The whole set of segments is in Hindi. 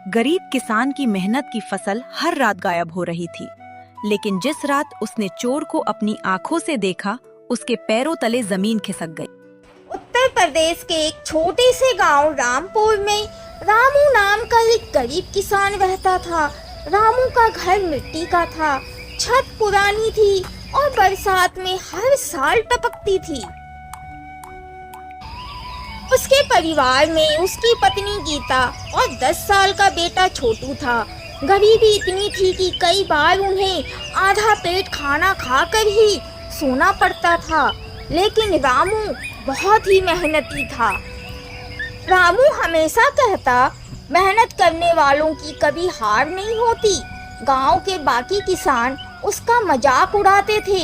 गरीब किसान की मेहनत की फसल हर रात गायब हो रही थी। लेकिन जिस रात उसने चोर को अपनी आंखों से देखा, उसके पैरों तले जमीन खिसक गई। उत्तर प्रदेश के एक छोटे से गांव रामपुर में रामू नाम का एक गरीब किसान रहता था। रामू का घर मिट्टी का था, छत पुरानी थी और बरसात में हर साल टपकती थी। उसके परिवार में उसकी पत्नी गीता और 10 साल का बेटा छोटू था। गरीबी इतनी थी कि कई बार उन्हें आधा पेट खाना खाकर ही सोना पड़ता था। लेकिन रामू बहुत ही मेहनती था। रामू हमेशा कहता, मेहनत करने वालों की कभी हार नहीं होती। गांव के बाकी किसान उसका मजाक उड़ाते थे,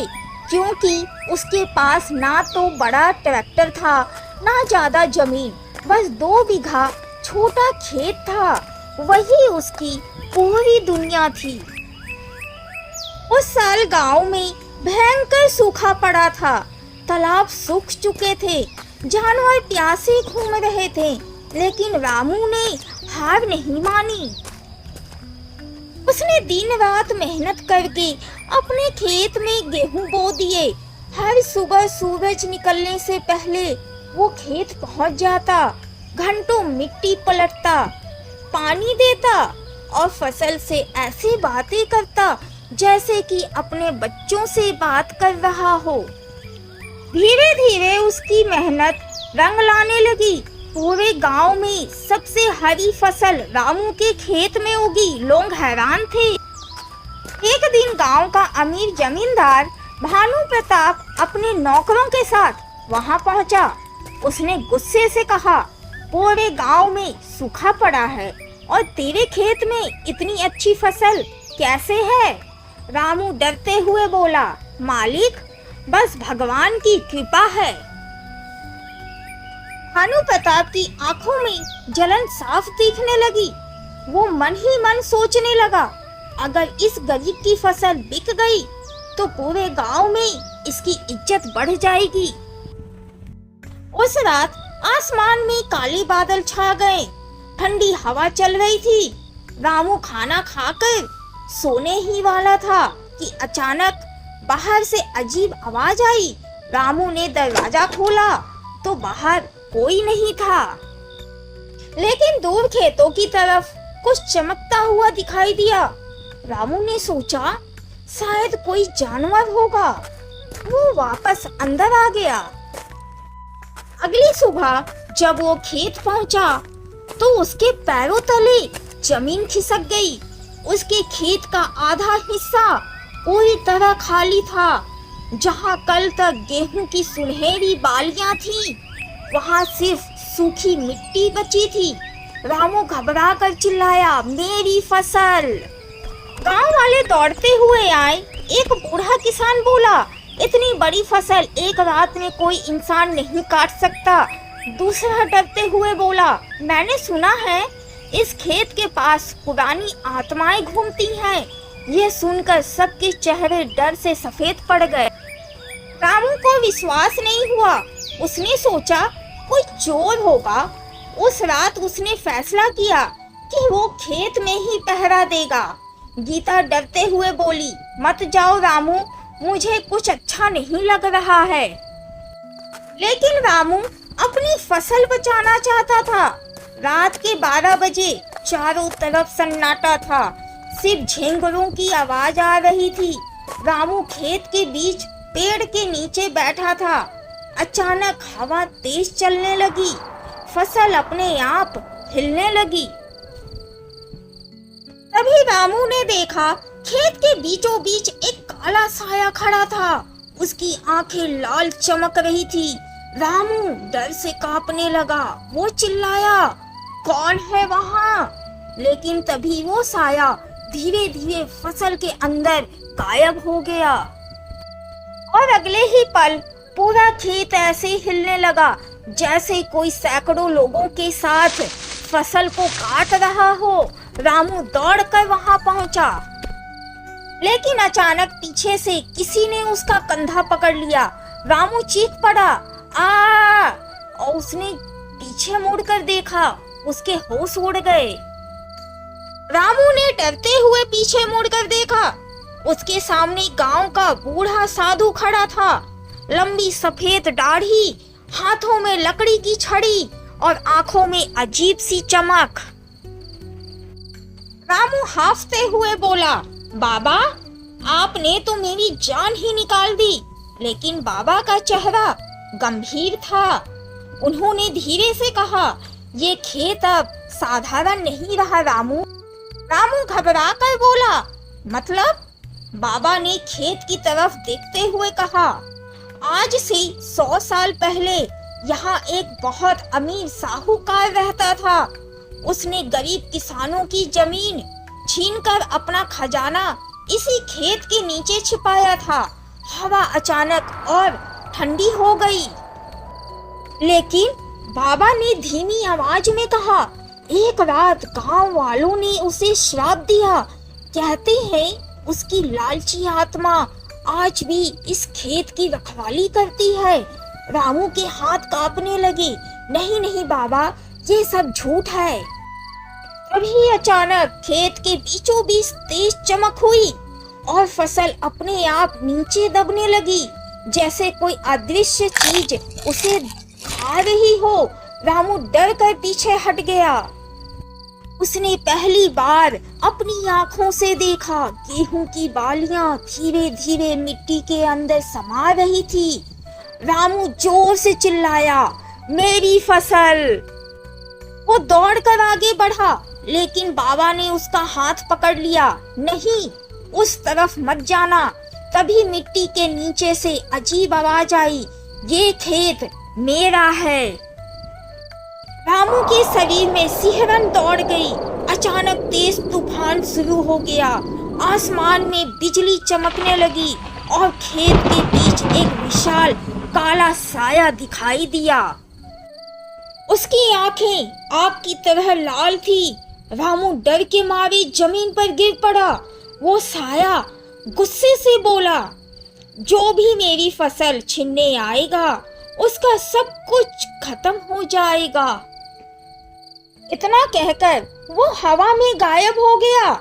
क्योंकि उसके पास ना तो बड़ा ट्रैक्टर था, ना ज्यादा जमीन, बस 2 बीघा छोटा खेत था। वही उसकी पूरी दुनिया थी। उस साल गांव में भयंकर सूखा पड़ा था। तालाब सूख चुके थे, जानवर प्यासे घूम रहे थे, लेकिन रामू ने हार नहीं मानी। उसने दिन रात मेहनत करके अपने खेत में गेहूं बो दिए। हर सुबह सूरज निकलने से पहले वो खेत पहुंच जाता, घंटों मिट्टी पलटता, पानी देता और फसल से ऐसी बातें करता जैसे कि अपने बच्चों से बात कर रहा हो। धीरे धीरे उसकी मेहनत रंग लाने लगी। पूरे गांव में सबसे हरी फसल रामू के खेत में उगी। लोग हैरान थे। एक दिन गांव का अमीर जमींदार भानु प्रताप अपने नौकरों के साथ वहां पहुंचा। उसने गुस्से से कहा, पूरे गांव में सूखा पड़ा है और तेरे खेत में इतनी अच्छी फसल कैसे है? रामू डरते हुए बोला, मालिक, बस भगवान की कृपा है। भानु प्रताप की आंखों में जलन साफ दिखने लगी। वो मन ही मन सोचने लगा, अगर इस गरीब की फसल बिक गई तो पूरे गांव में इसकी इज्जत बढ़ जाएगी। उस रात आसमान में काले बादल छा गए, ठंडी हवा चल रही थी। रामू खाना खाकर सोने ही वाला था कि अचानक बाहर से अजीब आवाज आई। रामू ने दरवाजा खोला तो बाहर कोई नहीं था, लेकिन दूर खेतों की तरफ कुछ चमकता हुआ दिखाई दिया। रामू ने सोचा, शायद कोई जानवर होगा। वो वापस अंदर आ गया। अगली सुबह जब वो खेत पहुंचा तो उसके पैरों तले जमीन खिसक गई। उसके खेत का आधा हिस्सा पूरी तरह खाली था। जहां कल तक गेहूं की सुनहरी बालियां थी, वहां सिर्फ सूखी मिट्टी बची थी। रामू घबरा कर चिल्लाया, मेरी फसल! गांव वाले दौड़ते हुए आए। एक बूढ़ा किसान बोला, इतनी बड़ी फसल एक रात में कोई इंसान नहीं काट सकता। दूसरा डरते हुए बोला, मैंने सुना है इस खेत के पास पुरानी आत्माएं घूमती हैं। ये सुनकर सबके चेहरे डर से सफेद पड़ गए। रामू को विश्वास नहीं हुआ। उसने सोचा, कोई चोर होगा। उस रात उसने फैसला किया कि वो खेत में ही पहरा देगा। गीता डरते हुए बोली, मत जाओ रामू, मुझे कुछ अच्छा नहीं लग रहा है। लेकिन रामू अपनी फसल बचाना चाहता था। रात के 12 बजे चारों तरफ सन्नाटा था, सिर्फ झिंगुरों की आवाज आ रही थी। रामू खेत के बीच पेड़ के नीचे बैठा था। अचानक हवा तेज चलने लगी, फसल अपने आप हिलने लगी। तभी रामू ने देखा, खेत के बीचों बीच एक काला साया खड़ा था। उसकी आंखें लाल चमक रही थी। रामू डर से कांपने लगा। वो चिल्लाया, कौन है वहाँ? लेकिन तभी वो साया धीरे धीरे फसल के अंदर गायब हो गया और अगले ही पल पूरा खेत ऐसे हिलने लगा जैसे कोई सैकड़ों लोगों के साथ फसल को काट रहा हो। रामू दौड़कर वहां पहुंचा, लेकिन अचानक पीछे से किसी ने उसका कंधा पकड़ लिया। रामू चीख पड़ा, आ! और उसने पीछे मुड़कर देखा, उसके होश उड़ गए। रामू ने डरते हुए पीछे मुड़कर देखा। उसके सामने गांव का बूढ़ा साधु खड़ा था। लंबी सफेद दाढ़ी, हाथों में लकड़ी की छड़ी और आंखों में अजीब सी चमक। रामू हाफते हुए बोला, बाबा, आपने तो मेरी जान ही निकाल दी। लेकिन बाबा का चेहरा गंभीर था। उन्होंने धीरे से कहा, ये खेत अब साधारण नहीं रहा रामू। रामू घबरा कर बोला, मतलब? बाबा ने खेत की तरफ देखते हुए कहा, आज से 100 साल पहले यहाँ एक बहुत अमीर साहूकार रहता था। उसने गरीब किसानों की जमीन छीनकर अपना खजाना इसी खेत के नीचे छिपाया था। हवा अचानक और ठंडी हो गई। लेकिन बाबा ने धीमी आवाज में कहा, एक रात गांव वालों ने उसे श्राप दिया। कहते हैं उसकी लालची आत्मा आज भी इस खेत की रखवाली करती है। रामू के हाथ कांपने लगे। नहीं नहीं बाबा, ये सब झूठ है। तभी अचानक खेत के बीचों बीच तेज चमक हुई और फसल अपने आप नीचे दबने लगी, जैसे कोई अदृश्य चीज उसे खा रही हो। रामू डर कर पीछे हट गया। उसने पहली बार अपनी आंखों से देखा गेहूं की बालियां धीरे धीरे मिट्टी के अंदर समा रही थी। रामू जोर से चिल्लाया, मेरी फसल! वो दौड़कर आगे बढ़ा, लेकिन बाबा ने उसका हाथ पकड़ लिया। नहीं, उस तरफ मत जाना। तभी मिट्टी के नीचे से अजीब आवाज आई, ये खेत मेरा है। रामू के शरीर में सिहरन दौड़ गई। अचानक तेज तूफान शुरू हो गया। आसमान में बिजली चमकने लगी और खेत के बीच एक विशाल काला साया दिखाई दिया। उसकी आंखें आग की तरह लाल थी। रामू डर के मारे जमीन पर गिर पड़ा। वो साया गुस्से से बोला, जो भी मेरी फसल छीनने आएगा उसका सब कुछ खत्म हो जाएगा। इतना कहकर वो हवा में गायब हो गया।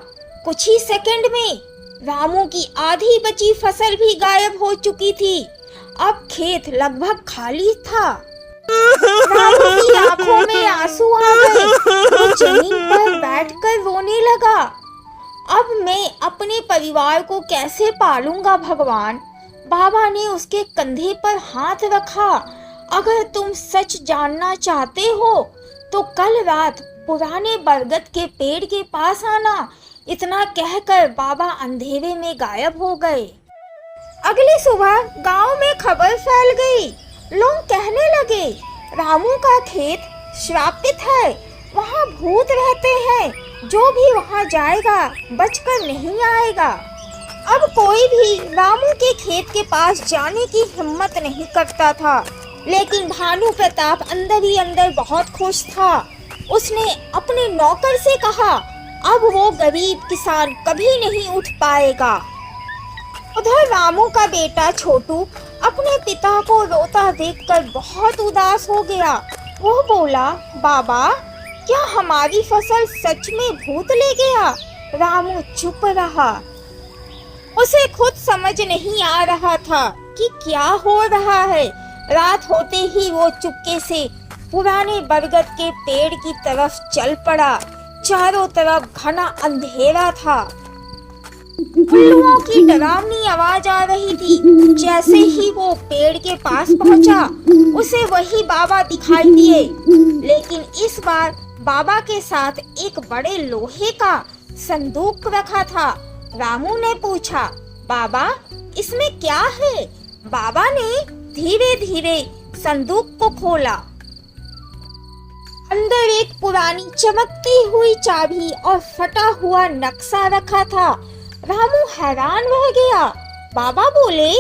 कुछ ही सेकंड में रामू की आधी बची फसल भी गायब हो चुकी थी। अब खेत लगभग खाली था। रामू की आंखों में आंसू आ गए। वो जमीन पर बैठकर रोने लगा। अब मैं अपने परिवार को कैसे पालूंगा भगवान? बाबा ने उसके कंधे पर हाथ रखा। अगर तुम सच जानना चाहते हो तो कल रात पुराने बरगद के पेड़ के पास आना। इतना कहकर बाबा अंधेरे में गायब हो गए। अगली सुबह गांव में खबर फैल गई। लोग कहने लगे, रामू का खेत श्रापित है, वहाँ भूत रहते हैं, जो भी वहाँ जाएगा बचकर नहीं आएगा। अब कोई भी रामू के खेत के पास जाने की हिम्मत नहीं करता था। लेकिन भानु प्रताप अंदर ही अंदर बहुत खुश था। उसने अपने नौकर से कहा, अब वो गरीब किसान कभी नहीं उठ पाएगा। उधर रामू का बेटा छोटू अपने पिता को रोता देखकर बहुत उदास हो गया। वो बोला, बाबा, क्या हमारी फसल सच में भूत ले गया? रामू चुप रहा। उसे खुद समझ नहीं आ रहा था कि क्या हो रहा है। रात होते ही वो चुपके से पुराने बरगद के पेड़ की तरफ चल पड़ा। चारों तरफ घना अंधेरा था। उल्लुओं की डरावनी आवाज आ रही थी। जैसे ही वो पेड़ के पास पहुंचा, उसे वही बाबा दिखाई दिए। लेकिन इस बार बाबा के साथ एक बड़े लोहे का संदूक रखा था। रामू ने पूछा, बाबा, इसमें क्या है? बाबा ने धीरे धीरे संदूक को खोला। अंदर एक पुरानी चमकती हुई चाबी और फटा हुआ नक्शा रखा था। रामू हैरान रह गया। बाबा बोले,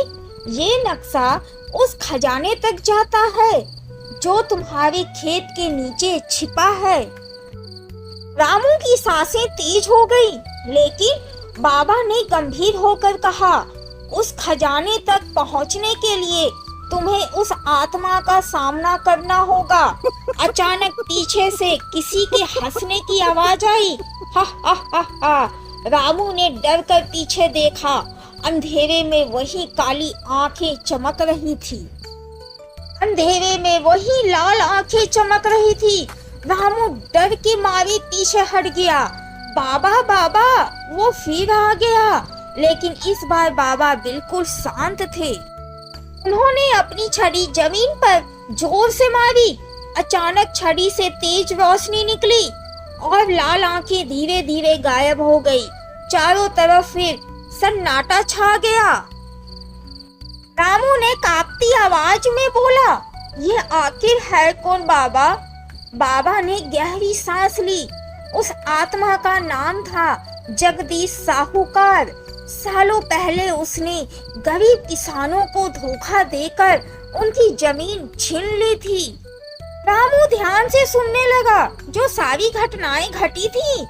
ये नक्शा उस खजाने तक जाता है जो तुम्हारे खेत के नीचे छिपा है। रामू की सांसें तेज हो गई, लेकिन बाबा ने गंभीर होकर कहा, उस खजाने तक पहुंचने के लिए तुम्हें उस आत्मा का सामना करना होगा। अचानक पीछे से किसी के हंसने की आवाज आई। हा हा हा हा। रामू ने डर कर पीछे देखा। अंधेरे में वही काली आंखें चमक रही थी। अंधेरे में वही लाल आंखें चमक रही थी। रामू डर के मारे पीछे हट गया। बाबा बाबा, वो फिर आ गया। लेकिन इस बार बाबा बिल्कुल शांत थे। उन्होंने अपनी छड़ी जमीन पर जोर से मारी। अचानक छड़ी से तेज रोशनी निकली और लाल आंखें धीरे धीरे गायब हो गई। चारों तरफ फिर सन्नाटा छा गया। रामू ने कांपती आवाज में बोला, ये आखिर है कौन बाबा? बाबा ने गहरी सांस ली। उस आत्मा का नाम था जगदीश साहूकार। सालों पहले उसने गरीब किसानों को धोखा देकर उनकी जमीन छीन ली थी। रामू ध्यान से सुनने लगा जो सारी घटनाएं घटी थी।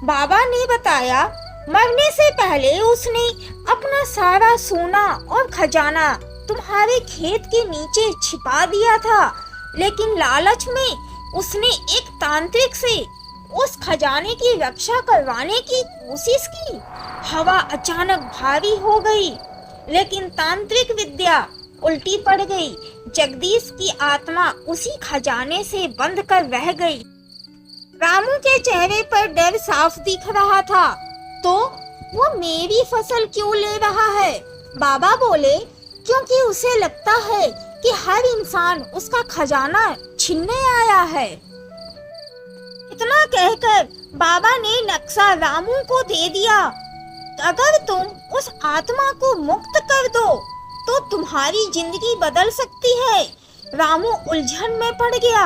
बाबा ने बताया, मरने से पहले उसने अपना सारा सोना और खजाना तुम्हारे खेत के नीचे छिपा दिया था, लेकिन लालच में उसने एक तांत्रिक से उस खजाने की रक्षा करवाने की कोशिश की। हवा अचानक भारी हो गई, लेकिन तांत्रिक विद्या उल्टी पड़ गई। जगदीश की आत्मा उसी खजाने से बंद कर रह गई। रामू के चेहरे पर डर साफ दिख रहा था। तो वो मेरी फसल क्यों ले रहा है? बाबा बोले, क्योंकि उसे लगता है कि हर इंसान उसका खजाना छीनने आया है। इतना कहकर बाबा ने नक्शा रामू को दे दिया। अगर तुम उस आत्मा को मुक्त कर दो तो तुम्हारी जिंदगी बदल सकती है। रामू उलझन में पड़ गया।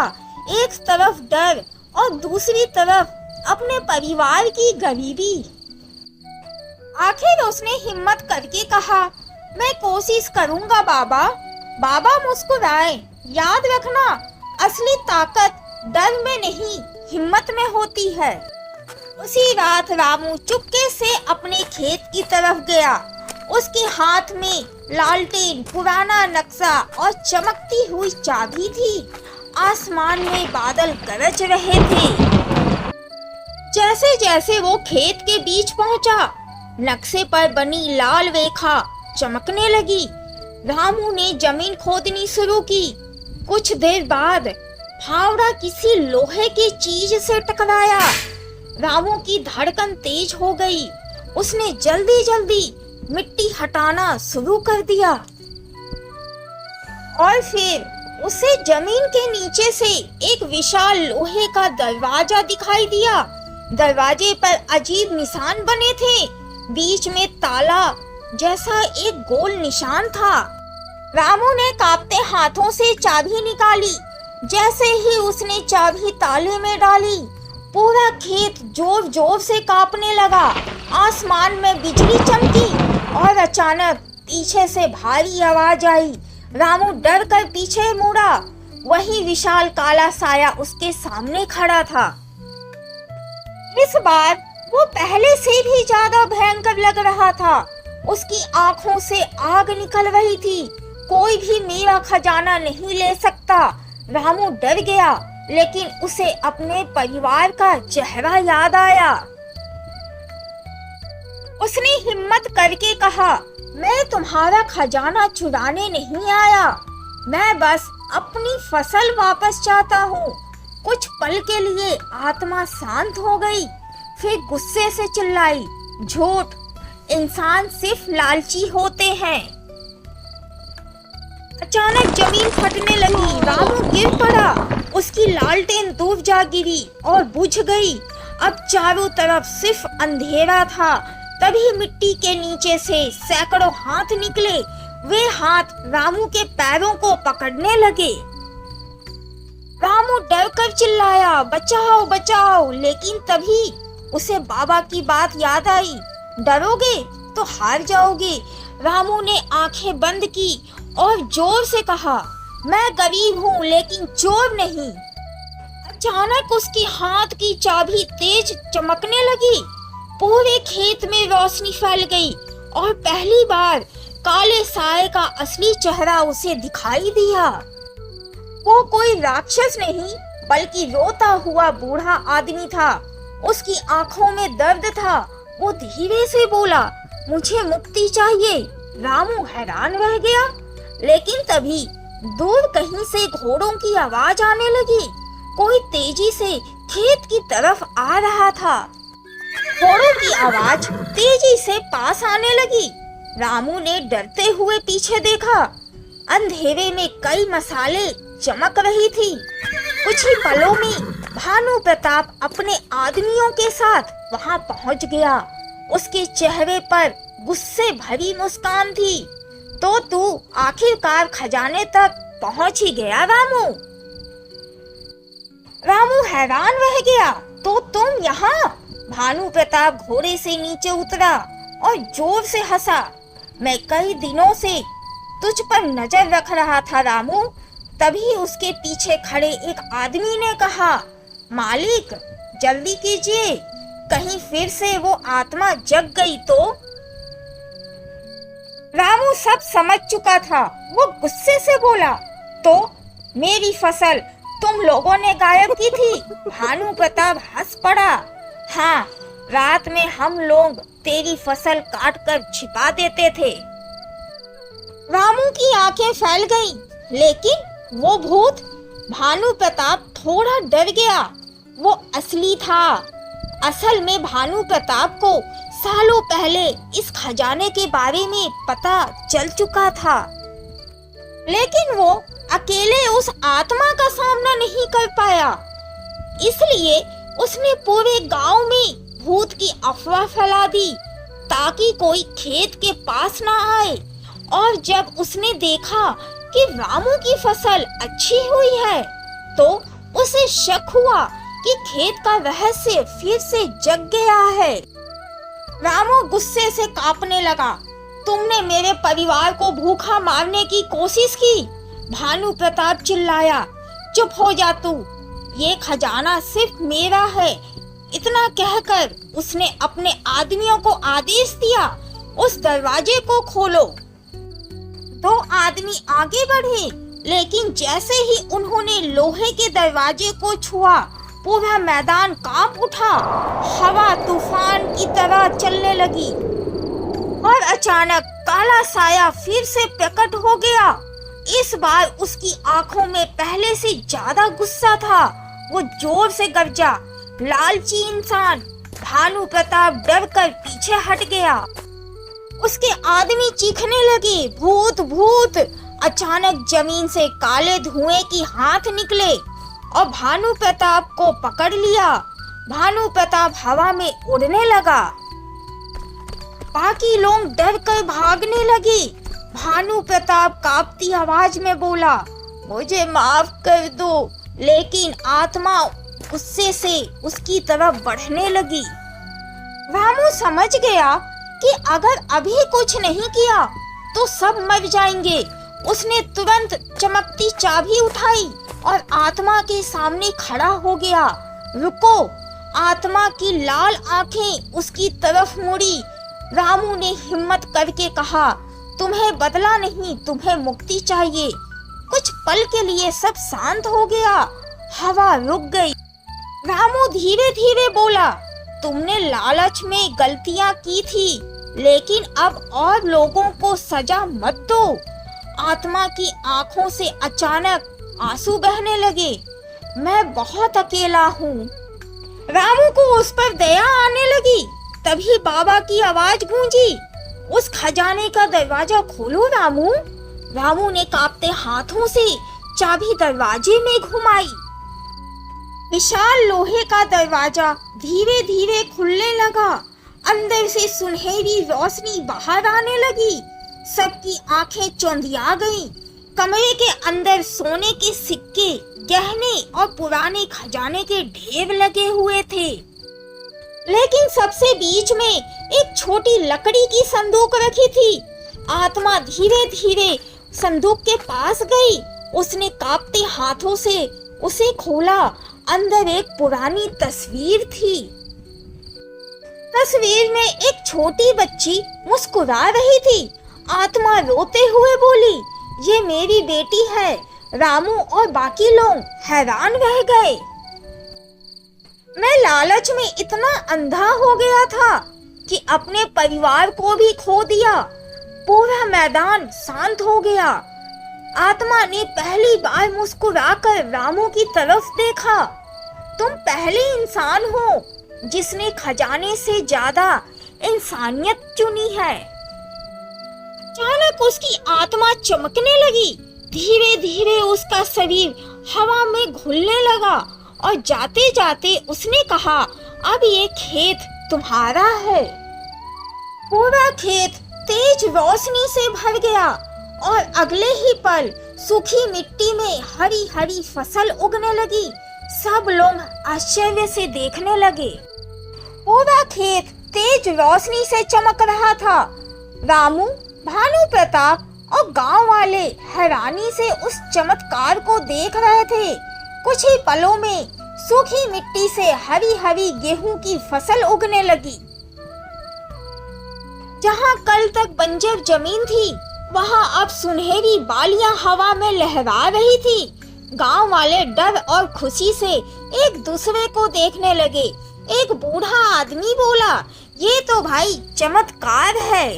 एक तरफ डर और दूसरी तरफ अपने परिवार की गरीबी। आखिर उसने हिम्मत करके कहा, मैं कोशिश करूंगा बाबा। बाबा मुस्कुराए। याद रखना, असली ताकत डर में नहीं, हिम्मत में होती है। उसी रात रामू चुपके से अपने खेत की तरफ गया। उसके हाथ में लालटेन, पुराना नक्शा और चमकती हुई चाबी थी। आसमान में बादल गरज रहे थे। जैसे जैसे वो खेत के बीच पहुंचा, नक्शे पर बनी लाल रेखा चमकने लगी। रामू ने जमीन खोदनी शुरू की। कुछ देर बाद फावड़ा किसी लोहे की चीज से टकराया। रामू की धड़कन तेज हो गई। उसने जल्दी जल्दी मिट्टी हटाना शुरू कर दिया और फिर उसे जमीन के नीचे से एक विशाल लोहे का दरवाजा दिखाई दिया। दरवाजे पर अजीब निशान बने थे। बीच में ताला जैसा एक गोल निशान था। रामू ने कांपते हाथों से चाबी निकाली। जैसे ही उसने चाबी ताले में डाली, पूरा खेत जोर जोर से कांपने लगा। आसमान में बिजली चमकी और अचानक पीछे से भारी आवाज आई। रामू डर कर पीछे मुड़ा। वही विशाल काला साया उसके सामने खड़ा था। इस बार वो पहले से भी ज्यादा भयंकर लग रहा था। उसकी आंखों से आग निकल रही थी। कोई भी मेरा खजाना नहीं ले सकता। रामू डर गया, लेकिन उसे अपने परिवार का चेहरा याद आया। उसने हिम्मत करके कहा, मैं तुम्हारा खजाना चुराने नहीं आया। मैं बस अपनी फसल वापस चाहता हूँ। कुछ पल के लिए आत्मा शांत हो गई, फिर गुस्से से चिल्लाई, झूठ! इंसान सिर्फ लालची होते हैं। अचानक जमीन फटने लगी। रामू गिर पड़ा। उसकी लालटेन दूर जा गिरी और बुझ गई। अब चारों तरफ सिर्फ अंधेरा था। तभी मिट्टी के नीचे से सैकड़ों हाथ निकले। वे हाथ रामू के पैरों को पकड़ने लगे। रामू डर कर चिल्लाया, बचाओ बचाओ! लेकिन तभी उसे बाबा की बात याद आई, डरोगे तो हार जाओगे। रामू ने आंखें बंद की और जोर से कहा, मैं गरीब हूँ लेकिन चोर नहीं। अचानक उसके हाथ की चाबी तेज चमकने लगी। पूरे खेत में रोशनी फैल गई और पहली बार काले साए का असली चेहरा उसे दिखाई दिया। वो कोई राक्षस नहीं, बल्कि रोता हुआ बूढ़ा आदमी था। उसकी आंखों में दर्द था। वो धीरे से बोला, मुझे मुक्ति चाहिए। रामू हैरान रह गया, लेकिन तभी दूर कहीं से घोड़ों की आवाज आने लगी। कोई तेजी से खेत की तरफ आ रहा था। घोड़ों की आवाज तेजी से पास आने लगी। रामू ने डरते हुए पीछे देखा। अंधेरे में कई मसाले चमक रही थी। कुछ ही पलों में भानु प्रताप अपने आदमियों के साथ वहां पहुंच गया। उसके चेहरे पर गुस्से भरी मुस्कान थी। तो तू आखिरकार खजाने तक पहुंच ही गया रामू। रामू हैरान रह गया। तो तुम यहाँ? भानु प्रताप घोड़े से नीचे उतरा और जोर से हंसा। मैं कई दिनों से तुझ पर नजर रख रहा था रामू। तभी उसके पीछे खड़े एक आदमी ने कहा, मालिक जल्दी कीजिए, कहीं फिर से वो आत्मा जग गई तो। रामू सब समझ चुका था। वो गुस्से से बोला, तो मेरी फसल तुम लोगों ने गायब की थी? भानु प्रताप हंस पड़ा। हाँ, रात में हम लोग तेरी फसल काट कर छिपा देते थे। रामू की आंखें फैल गईं, लेकिन वो भूत? भानु प्रताप थोड़ा डर गया। वो असली था। असल में भानु प्रताप को सालों पहले इस खजाने के बारे में पता चल चुका था, लेकिन वो अकेले उस आत्मा का सामना नहीं कर पाया। इसलिए उसने पूरे गांव में भूत की अफवाह फैला दी ताकि कोई खेत के पास ना आए। और जब उसने देखा कि रामू की फसल अच्छी हुई है, तो उसे शक हुआ कि खेत का रहस्य फिर से जग गया है। रामू गुस्से से कांपने लगा। तुमने मेरे परिवार को भूखा मारने की कोशिश की। भानु प्रताप चिल्लाया, चुप हो जा तू, ये खजाना सिर्फ मेरा है। इतना कहकर उसने अपने आदमियों को आदेश दिया, उस दरवाजे को खोलो। दो आदमी आगे बढ़े, लेकिन जैसे ही उन्होंने लोहे के दरवाजे को छुआ, पूरा मैदान कांप उठा। हवा तूफान की तरह चलने लगी और अचानक काला साया फिर से प्रकट हो गया। इस बार उसकी आंखों में पहले से ज्यादा गुस्सा था। वो जोर से गरजा, लालची इंसान! भानु प्रताप डर कर पीछे हट गया। उसके आदमी चीखने लगे, भूत भूत! अचानक जमीन से काले धुएं की हाथ निकले और भानु प्रताप को पकड़ लिया। भानु प्रताप हवा में उड़ने लगा। बाकी लोग डर कर भागने लगे। भानु प्रताप कांपती आवाज में बोला, मुझे माफ कर दो। लेकिन आत्मा गुस्से से उसकी तरफ बढ़ने लगी। रामू समझ गया कि अगर अभी कुछ नहीं किया तो सब मर जाएंगे। उसने तुरंत चमकती चाबी उठाई और आत्मा के सामने खड़ा हो गया। रुको! आत्मा की लाल आंखें उसकी तरफ मुड़ी। रामू ने हिम्मत करके कहा, तुम्हें बदला नहीं, तुम्हें मुक्ति चाहिए। कुछ पल के लिए सब शांत हो गया। हवा रुक गई। रामू धीरे धीरे बोला, तुमने लालच में गलतियां की थी, लेकिन अब और लोगों को सजा मत दो। आत्मा की आंखों से अचानक आंसू बहने लगे। मैं बहुत अकेला हूँ। रामू को उस पर दया आने लगी। तभी बाबा की आवाज गूंजी, उस खजाने का दरवाजा खोलो रामू। रामू ने कांपते हाथों से चाबी दरवाजे में घुमाई। विशाल लोहे का दरवाजा धीरे धीरे खुलने लगा। अंदर से सुनहरी रोशनी बाहर आने लगी। सबकी आंखें चौंधिया गईं। कमरे के अंदर सोने के सिक्के, गहने और पुराने खजाने के ढेर लगे हुए थे। लेकिन सबसे बीच में एक छोटी लकड़ी की संदूक रखी थी। आत्मा धीरे धीरे संदूक के पास गई। उसने कांपते हाथों से उसे खोला। अंदर एक पुरानी तस्वीर थी। तस्वीर में एक छोटी बच्ची मुस्कुरा रही थी। आत्मा रोते हुए बोली, ये मेरी बेटी है। रामू और बाकी लोग हैरान रह गए। मैं लालच में इतना अंधा हो गया था कि अपने परिवार को भी खो दिया। पूरा मैदान शांत हो गया। आत्मा ने पहली बार मुस्कुराकर रामू की तरफ देखा। तुम पहले इंसान हो जिसने खजाने से ज्यादा इंसानियत चुनी है। अचानक उसकी आत्मा चमकने लगी। धीरे धीरे उसका शरीर हवा में घुलने लगा और जाते जाते उसने कहा, अब ये खेत तुम्हारा है। पूरा खेत तेज रोशनी से भर गया और अगले ही पल सूखी मिट्टी में हरी हरी फसल उगने लगी। सब लोग आश्चर्य से देखने लगे। पूरा खेत तेज रोशनी से चमक रहा था। रामू, भानु प्रताप और गांव वाले हैरानी से उस चमत्कार को देख रहे थे। कुछ ही पलों में सूखी मिट्टी से हरी हरी गेहूं की फसल उगने लगी। जहां कल तक बंजर जमीन थी, वहां अब सुनहरी बालियां हवा में लहरा रही थी। गांव वाले डर और खुशी से एक दूसरे को देखने लगे। एक बूढ़ा आदमी बोला, ये तो भाई चमत्कार है।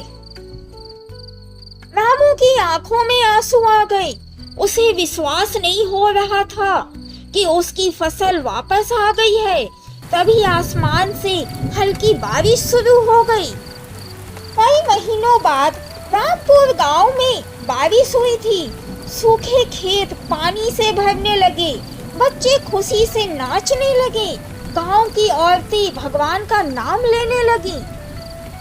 रामू की आंखों में आंसू आ गए। उसे विश्वास नहीं हो रहा था कि उसकी फसल वापस आ गई है। तभी आसमान से हल्की बारिश शुरू हो गई। कई महीनों बाद रामपुर गांव में बारिश हुई थी। सूखे खेत पानी से भरने लगे। बच्चे खुशी से नाचने लगे। गांव की औरतें भगवान का नाम लेने लगी।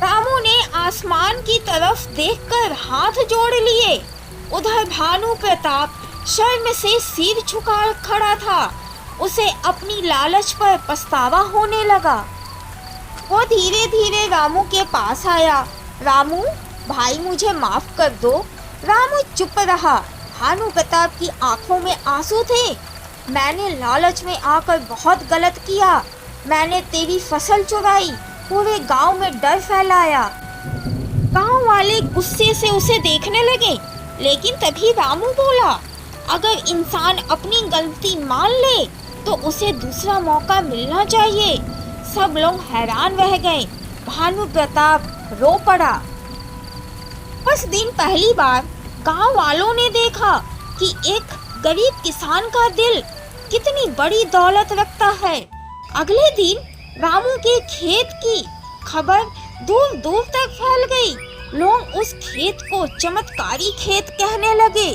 रामू ने आसमान की तरफ देखकर हाथ जोड़ लिए। उधर भानु प्रताप शर्म से सिर झुका खड़ा था। उसे अपनी लालच पर पछतावा होने लगा। वो धीरे धीरे रामू के पास आया। रामू भाई, मुझे माफ कर दो। रामू चुप रहा। भानु प्रताप की आंखों में आंसू थे। मैंने लालच में आकर बहुत गलत किया। मैंने तेरी फसल चुराई, पूरे गांव में डर फैलाया। गांव वाले गुस्से से उसे देखने लगे। लेकिन तभी रामू बोला, अगर इंसान अपनी गलती मान ले तो उसे दूसरा मौका मिलना चाहिए। सब लोग हैरान रह गए। भानु प्रताप रो पड़ा। उस दिन पहली बार गांव वालों ने देखा कि एक गरीब किसान का दिल कितनी बड़ी दौलत रखता है। अगले दिन रामू के खेत की खबर दूर दूर तक फैल गई। लोग उस खेत को चमत्कारी खेत कहने लगे।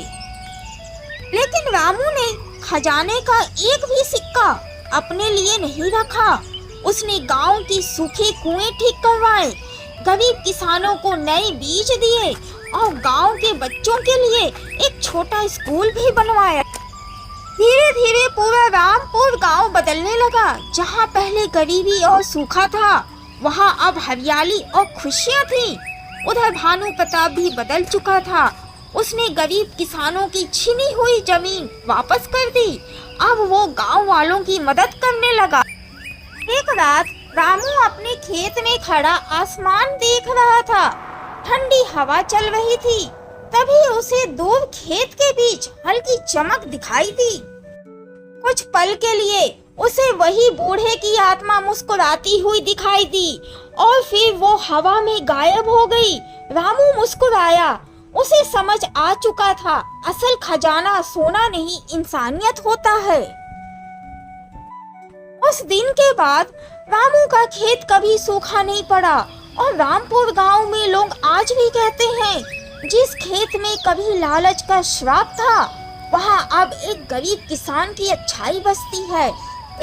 लेकिन रामू ने खजाने का एक भी सिक्का अपने लिए नहीं रखा। उसने गांव की सूखे कुएं ठीक करवाए, गरीब किसानों को नए बीज दिए और गांव के बच्चों के लिए एक छोटा स्कूल भी बनवाया। धीरे धीरे पूरा रामपुर गांव बदलने लगा। जहां पहले गरीबी और सूखा था, वहां अब हरियाली और खुशियां थी। उधर भानु प्रताप भी बदल चुका था। उसने गरीब किसानों की छीनी हुई जमीन वापस कर दी। अब वो गांव वालों की मदद करने लगा। एक रात रामू अपने खेत में खड़ा आसमान देख रहा था। ठंडी हवा चल रही थी। तभी उसे दूर खेत के बीच हल्की चमक दिखाई दी। कुछ पल के लिए उसे वही बूढ़े की आत्मा मुस्कुराती हुई दिखाई दी और फिर वो हवा में गायब हो गई। रामू मुस्कुराया। उसे समझ आ चुका था, असल खजाना सोना नहीं इंसानियत होता है। उस दिन के बाद रामू का खेत कभी सूखा नहीं पड़ा और रामपुर गांव में लोग आज भी कहते हैं, जिस खेत में कभी लालच का श्राप था, वहां अब एक गरीब किसान की अच्छाई बसती है।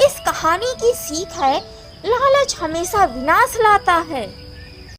इस कहानी की सीख है, लालच हमेशा विनाश लाता है।